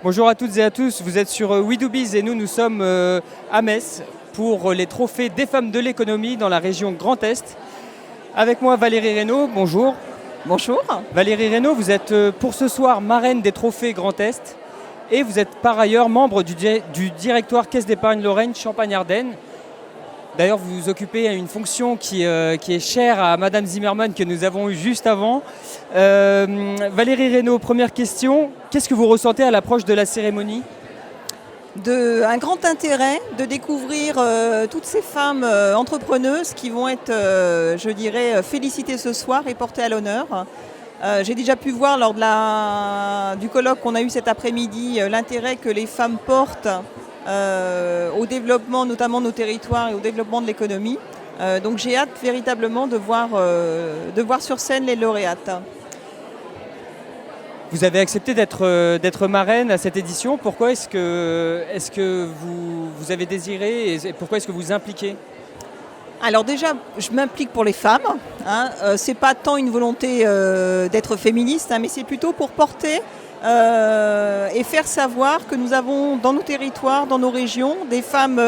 Bonjour à toutes et à tous, vous êtes sur We Do Biz et nous sommes à Metz pour les trophées des femmes de l'économie dans la région Grand Est. Avec moi Valérie Reynaud, bonjour. Bonjour. Valérie Reynaud, vous êtes pour ce soir marraine des trophées Grand Est et vous êtes par ailleurs membre du directoire Caisse d'épargne Lorraine Champagne-Ardenne. D'ailleurs, vous occupez une fonction qui est chère à Madame Zimmermann que nous avons eue juste avant. Valérie Reynaud, première question. Qu'est-ce que vous ressentez à l'approche de la cérémonie ? Un grand intérêt de découvrir toutes ces femmes entrepreneuses qui vont être, je dirais, félicitées ce soir et portées à l'honneur. J'ai déjà pu voir lors du colloque qu'on a eu cet après-midi l'intérêt que les femmes portent au développement notamment de nos territoires et au développement de l'économie. Donc j'ai hâte véritablement de voir sur scène les lauréates. Vous avez accepté d'être marraine à cette édition. Pourquoi est-ce que vous avez désiré et pourquoi est-ce que vous impliquez ? Alors déjà, je m'implique pour les femmes. C'est pas tant une volonté d'être féministe, mais c'est plutôt pour porter et faire savoir que nous avons dans nos territoires, dans nos régions, des femmes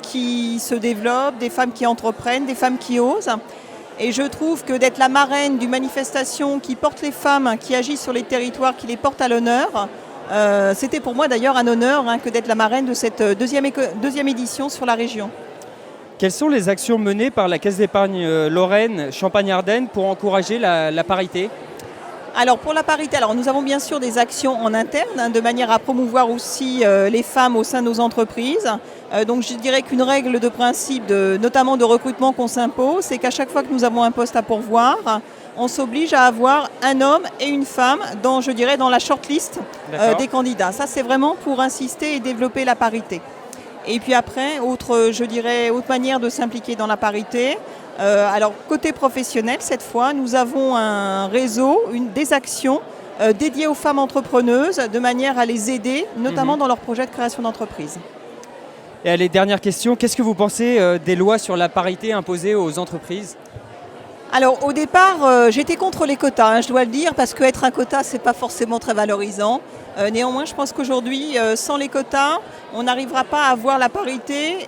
qui se développent, des femmes qui entreprennent, des femmes qui osent. Et je trouve que d'être la marraine d'une manifestation qui porte les femmes, qui agissent sur les territoires, qui les porte à l'honneur, c'était pour moi d'ailleurs un honneur que d'être la marraine de cette deuxième édition sur la région. Quelles sont les actions menées par la Caisse d'épargne Lorraine Champagne-Ardenne pour encourager la parité ? Alors pour la parité, nous avons bien sûr des actions en interne de manière à promouvoir aussi les femmes au sein de nos entreprises. Donc je dirais qu'une règle de principe, notamment de recrutement qu'on s'impose, c'est qu'à chaque fois que nous avons un poste à pourvoir, on s'oblige à avoir un homme et une femme dans la shortlist des candidats. Ça c'est vraiment pour insister et développer la parité. Et puis après, autre manière de s'impliquer dans la parité. Alors côté professionnel, cette fois, nous avons un réseau, des actions dédiées aux femmes entrepreneuses de manière à les aider, notamment dans leurs projets de création d'entreprise. Et allez, dernière question, qu'est-ce que vous pensez des lois sur la parité imposées aux entreprises ? Alors au départ, j'étais contre les quotas, je dois le dire, parce qu'être un quota, c'est pas forcément très valorisant. Néanmoins, je pense qu'aujourd'hui, sans les quotas, on n'arrivera pas à avoir la parité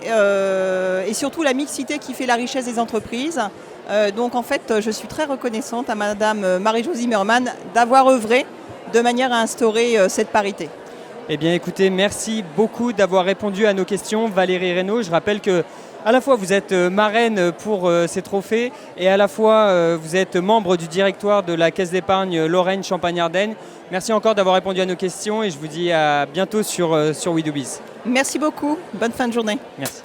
et surtout la mixité qui fait la richesse des entreprises. Donc en fait, je suis très reconnaissante à Madame Marie-Jo Zimmermann d'avoir œuvré de manière à instaurer cette parité. Eh bien écoutez, merci beaucoup d'avoir répondu à nos questions, Valérie Reynaud. Je rappelle que à la fois vous êtes marraine pour ces trophées et à la fois vous êtes membre du directoire de la Caisse d'épargne Lorraine Champagne-Ardenne. Merci encore d'avoir répondu à nos questions et je vous dis à bientôt sur We Do Biz. Merci beaucoup, bonne fin de journée. Merci.